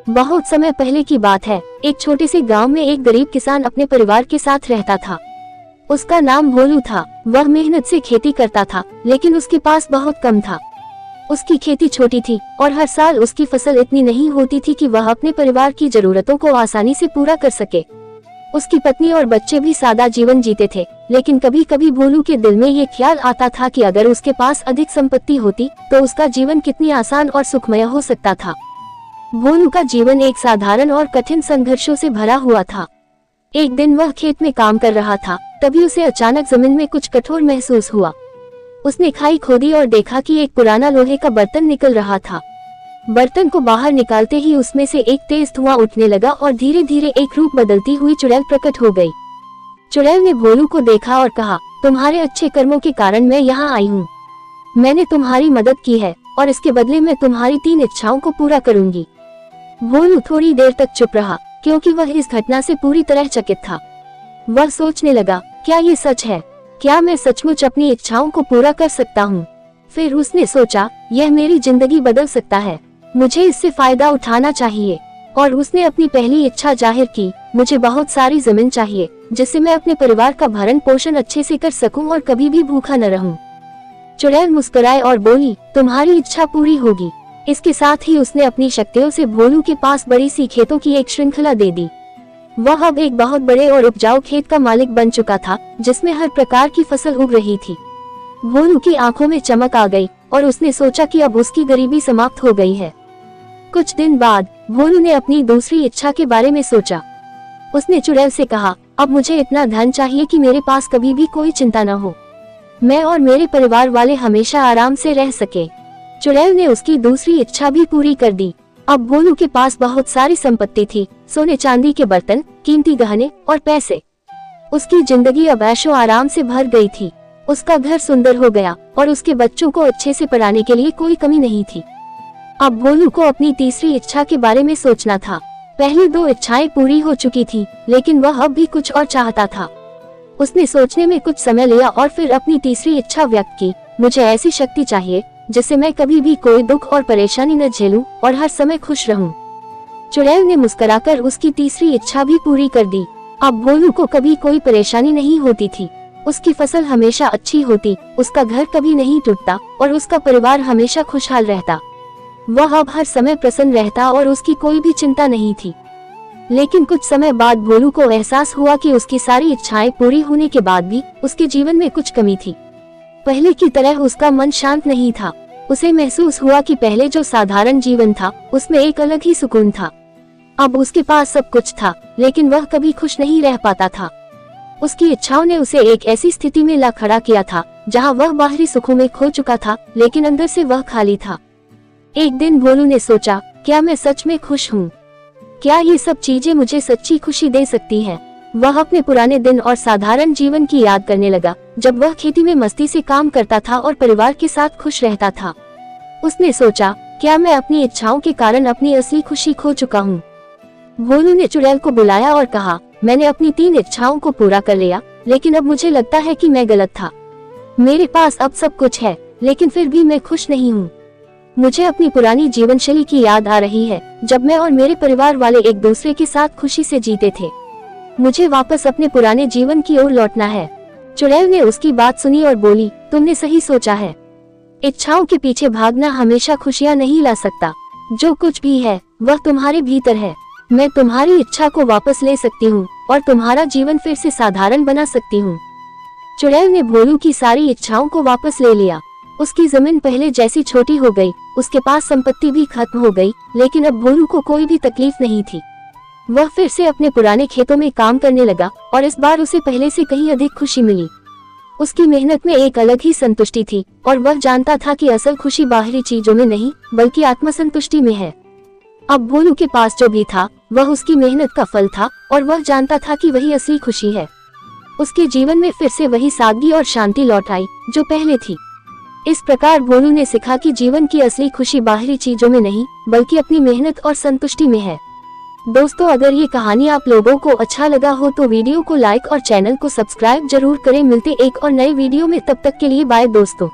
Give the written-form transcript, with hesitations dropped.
बहुत समय पहले की बात है। एक छोटे से गांव में एक गरीब किसान अपने परिवार के साथ रहता था। उसका नाम भोलू था। वह मेहनत से खेती करता था, लेकिन उसके पास बहुत कम था। उसकी खेती छोटी थी और हर साल उसकी फसल इतनी नहीं होती थी कि वह अपने परिवार की जरूरतों को आसानी से पूरा कर सके। उसकी पत्नी और बच्चे भी सादा जीवन जीते थे, लेकिन कभी कभी भोलू के दिल में ये ख्याल आता था कि अगर उसके पास अधिक संपत्ति होती तो उसका जीवन कितनी आसान और सुखमय हो सकता था। भोलू का जीवन एक साधारण और कठिन संघर्षों से भरा हुआ था। एक दिन वह खेत में काम कर रहा था, तभी उसे अचानक जमीन में कुछ कठोर महसूस हुआ। उसने खाई खोदी और देखा कि एक पुराना लोहे का बर्तन निकल रहा था। बर्तन को बाहर निकालते ही उसमें से एक तेज धुआं उठने लगा और धीरे धीरे एक रूप बदलती हुई चुड़ैल प्रकट हो गई। चुड़ैल ने भोलू को देखा और कहा, तुम्हारे अच्छे कर्मों के कारण मैं यहाँ आई हूँ। मैंने तुम्हारी मदद की है और इसके बदले में तुम्हारी 3 इच्छाओं को पूरा करूंगी। भोलू थोड़ी देर तक चुप रहा, क्योंकि वह इस घटना से पूरी तरह चकित था। वह सोचने लगा, क्या ये सच है? क्या मैं सचमुच अपनी इच्छाओं को पूरा कर सकता हूँ? फिर उसने सोचा, यह मेरी जिंदगी बदल सकता है, मुझे इससे फायदा उठाना चाहिए। और उसने अपनी पहली इच्छा जाहिर की, मुझे बहुत सारी जमीन चाहिए, जिससे मैं अपने परिवार का भरण पोषण अच्छे से कर सकूं और कभी भी भूखा न रहूं। चुड़ैल मुस्कुराई और बोली, तुम्हारी इच्छा पूरी होगी। इसके साथ ही उसने अपनी शक्तियों से भोलू के पास बड़ी सी खेतों की एक श्रृंखला दे दी। वह अब एक बहुत बड़े और उपजाऊ खेत का मालिक बन चुका था, जिसमें हर प्रकार की फसल उग रही थी। भोलू की आंखों में चमक आ गई और उसने सोचा कि अब उसकी गरीबी समाप्त हो गई है। कुछ दिन बाद भोलू ने अपनी दूसरी इच्छा के बारे में सोचा। उसने चुड़ैल से कहा, अब मुझे इतना धन चाहिए कि मेरे पास कभी भी कोई चिंता न हो। मैं और मेरे परिवार वाले हमेशा आराम से रह सके। चुड़ैल ने उसकी दूसरी इच्छा भी पूरी कर दी। अब भोलू के पास बहुत सारी संपत्ति थी, सोने चांदी के बर्तन, कीमती गहने और पैसे। उसकी जिंदगी अब ऐशो आराम से भर गई थी। उसका घर सुंदर हो गया और उसके बच्चों को अच्छे से पढ़ाने के लिए कोई कमी नहीं थी। अब भोलू को अपनी तीसरी इच्छा के बारे में सोचना था। पहली 2 इच्छाएं पूरी हो चुकी थी, लेकिन वह अब भी कुछ और चाहता था। उसने सोचने में कुछ समय लिया और फिर अपनी तीसरी इच्छा व्यक्त की, मुझे ऐसी शक्ति चाहिए जिससे मैं कभी भी कोई दुख और परेशानी न झेलूं और हर समय खुश रहूं। चुड़ैल ने मुस्कुराकर उसकी तीसरी इच्छा भी पूरी कर दी। अब भोलू को कभी कोई परेशानी नहीं होती थी। उसकी फसल हमेशा अच्छी होती, उसका घर कभी नहीं टूटता और उसका परिवार हमेशा खुशहाल रहता। वह अब हर समय प्रसन्न रहता और उसकी कोई भी चिंता नहीं थी। लेकिन कुछ समय बाद भोलू को एहसास हुआ कि उसकी सारी इच्छाएं पूरी होने के बाद भी उसके जीवन में कुछ कमी थी। पहले की तरह उसका मन शांत नहीं था। उसे महसूस हुआ कि पहले जो साधारण जीवन था उसमें एक अलग ही सुकून था। अब उसके पास सब कुछ था, लेकिन वह कभी खुश नहीं रह पाता था। उसकी इच्छाओं ने उसे एक ऐसी स्थिति में ला खड़ा किया था जहां वह बाहरी सुखों में खो चुका था, लेकिन अंदर से वह खाली था। एक दिन भोलू ने सोचा, क्या मैं सच में खुश हूँ? क्या ये सब चीजें मुझे सच्ची खुशी दे सकती हैं? वह अपने पुराने दिन और साधारण जीवन की याद करने लगा, जब वह खेती में मस्ती से काम करता था और परिवार के साथ खुश रहता था। उसने सोचा, क्या मैं अपनी इच्छाओं के कारण अपनी असली खुशी खो चुका हूँ? भोलू ने चुड़ैल को बुलाया और कहा, मैंने अपनी 3 इच्छाओं को पूरा कर लिया, लेकिन अब मुझे लगता है कि मैं गलत था। मेरे पास अब सब कुछ है, लेकिन फिर भी मैं खुश नहीं हूँ। मुझे अपनी पुरानी जीवन शैली की याद आ रही है, जब मैं और मेरे परिवार वाले एक दूसरे के साथ खुशी से जीते थे। मुझे वापस अपने पुराने जीवन की ओर लौटना है। चुड़ैल ने उसकी बात सुनी और बोली, तुमने सही सोचा है। इच्छाओं के पीछे भागना हमेशा खुशियाँ नहीं ला सकता। जो कुछ भी है वह तुम्हारे भीतर है। मैं तुम्हारी इच्छा को वापस ले सकती हूँ और तुम्हारा जीवन फिर से साधारण बना सकती हूँ। चुड़ैल ने भोलू की सारी इच्छाओं को वापस ले लिया। उसकी जमीन पहले जैसी छोटी हो गई, उसके पास संपत्ति भी खत्म हो गई, लेकिन अब भोलू को कोई भी तकलीफ नहीं थी। वह फिर से अपने पुराने खेतों में काम करने लगा और इस बार उसे पहले से कहीं अधिक खुशी मिली। उसकी मेहनत में एक अलग ही संतुष्टि थी और वह जानता था कि असल खुशी बाहरी चीजों में नहीं, बल्कि आत्मसंतुष्टि में है। अब भोलू के पास जो भी था वह उसकी मेहनत का फल था और वह जानता था कि वही असली खुशी है। उसके जीवन में फिर से वही सादगी और शांति लौट आई जो पहले थी। इस प्रकार भोलू ने सीखा कि जीवन की असली खुशी बाहरी चीजों में नहीं, बल्कि अपनी मेहनत और संतुष्टि में है। दोस्तों, अगर ये कहानी आप लोगों को अच्छा लगा हो तो वीडियो को लाइक और चैनल को सब्सक्राइब जरूर करें। मिलते एक और नए वीडियो में, तब तक के लिए बाय दोस्तों।